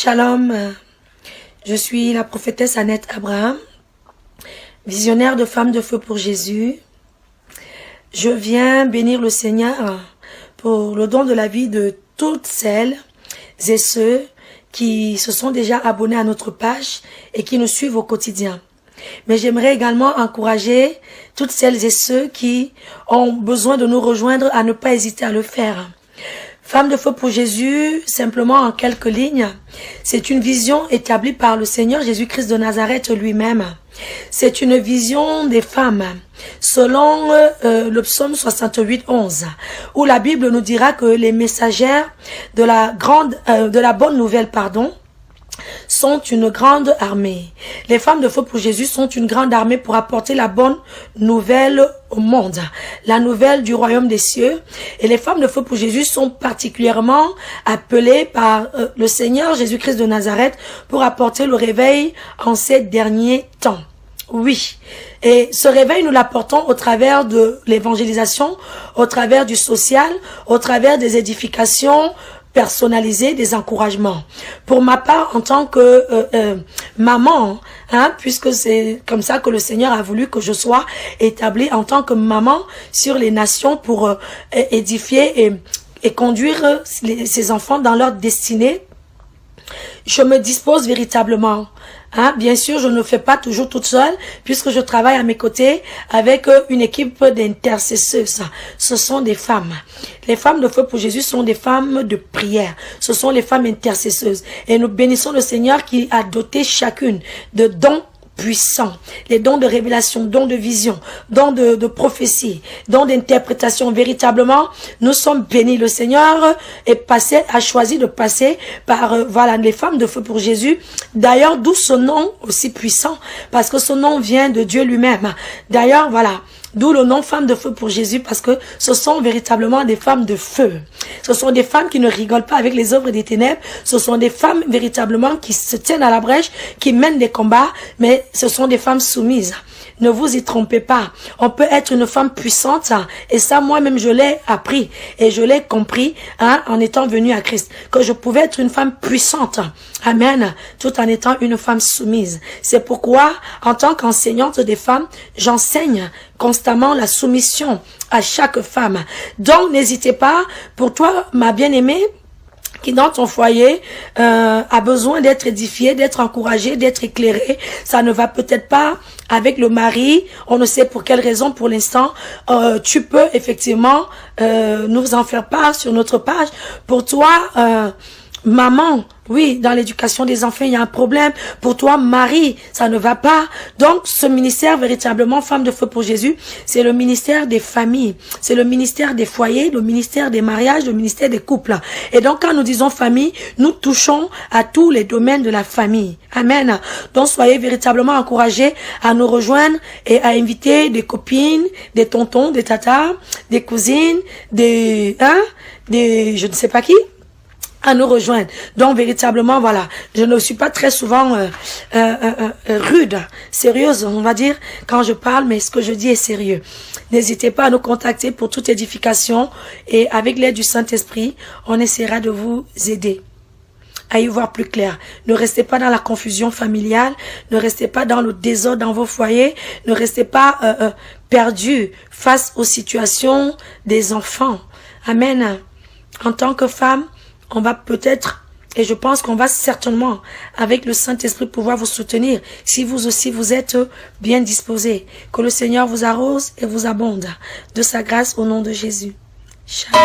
Shalom, je suis la prophétesse Annette Abraham, visionnaire de Femmes de Feu pour Jésus. Je viens bénir le Seigneur pour le don de la vie de toutes celles et ceux qui se sont déjà abonnés à notre page et qui nous suivent au quotidien. Mais j'aimerais également encourager toutes celles et ceux qui ont besoin de nous rejoindre à ne pas hésiter à le faire. Femmes de Feu pour Jésus, simplement en quelques lignes, c'est une vision établie par le Seigneur Jésus-Christ de Nazareth lui-même. C'est une vision des femmes, selon le psaume 68, 11, où la Bible nous dira que les messagères de la bonne nouvelle, sont une grande armée. Les femmes de Feu pour Jésus sont une grande armée pour apporter la bonne nouvelle au monde, la nouvelle du royaume des cieux. Et les femmes de Feu pour Jésus sont particulièrement appelées par le Seigneur Jésus-Christ de Nazareth pour apporter le réveil en ces derniers temps. Oui, et ce réveil, nous l'apportons au travers de l'évangélisation, au travers du social, au travers des édifications personnalisées, des encouragements. Pour ma part, en tant que maman, puisque c'est comme ça que le Seigneur a voulu que je sois établie en tant que maman sur les nations pour édifier et conduire ces enfants dans leur destinée, je me dispose véritablement. Bien sûr, je ne le fais pas toujours toute seule, puisque je travaille à mes côtés avec une équipe d'intercesseuses. Ce sont des femmes. Les femmes de Feu pour Jésus sont des femmes de prière. Ce sont les femmes intercesseuses. Et nous bénissons le Seigneur qui a doté chacune de dons puissants, les dons de révélation, dons de vision, dons de prophétie, dons d'interprétation. Véritablement, nous sommes bénis. Le Seigneur a choisi de passer par les femmes de Feu pour Jésus. D'ailleurs, d'où ce nom aussi puissant, parce que ce nom vient de Dieu lui-même. D'ailleurs, d'où le nom Femmes de Feu pour Jésus, parce que ce sont véritablement des femmes de feu. Ce sont des femmes qui ne rigolent pas avec les œuvres des ténèbres. Ce sont des femmes véritablement qui se tiennent à la brèche, qui mènent des combats, mais ce sont des femmes soumises. Ne vous y trompez pas. On peut être une femme puissante, et ça, moi-même, je l'ai appris et je l'ai compris en étant venue à Christ, que je pouvais être une femme puissante. Amen. Tout en étant une femme soumise. C'est pourquoi, en tant qu'enseignante des femmes, j'enseigne constamment la soumission à chaque femme. Donc, n'hésitez pas, pour toi, ma bien-aimée, qui dans ton foyer a besoin d'être édifié, d'être encouragé, d'être éclairé. Ça ne va peut-être pas avec le mari, on ne sait pour quelle raison pour l'instant. Tu peux effectivement nous en faire part sur notre page. Pour toi, maman, oui, dans l'éducation des enfants, il y a un problème. Pour toi, Marie, ça ne va pas. Donc, ce ministère, véritablement, Femmes de Feu pour Jésus, c'est le ministère des familles. C'est le ministère des foyers, le ministère des mariages, le ministère des couples. Et donc, quand nous disons famille, nous touchons à tous les domaines de la famille. Amen. Donc, soyez véritablement encouragés à nous rejoindre et à inviter des copines, des tontons, des tatas, des cousines, des je ne sais pas qui, à nous rejoindre. Donc, véritablement, je ne suis pas très souvent rude, sérieuse, on va dire, quand je parle, mais ce que je dis est sérieux. N'hésitez pas à nous contacter pour toute édification et avec l'aide du Saint-Esprit, on essaiera de vous aider à y voir plus clair. Ne restez pas dans la confusion familiale, ne restez pas dans le désordre dans vos foyers, ne restez pas perdus face aux situations des enfants. Amen. En tant que femme, on va peut-être, et je pense qu'on va certainement, avec le Saint-Esprit, pouvoir vous soutenir, si vous aussi vous êtes bien disposés. Que le Seigneur vous arrose et vous abonde de sa grâce au nom de Jésus. Shalom.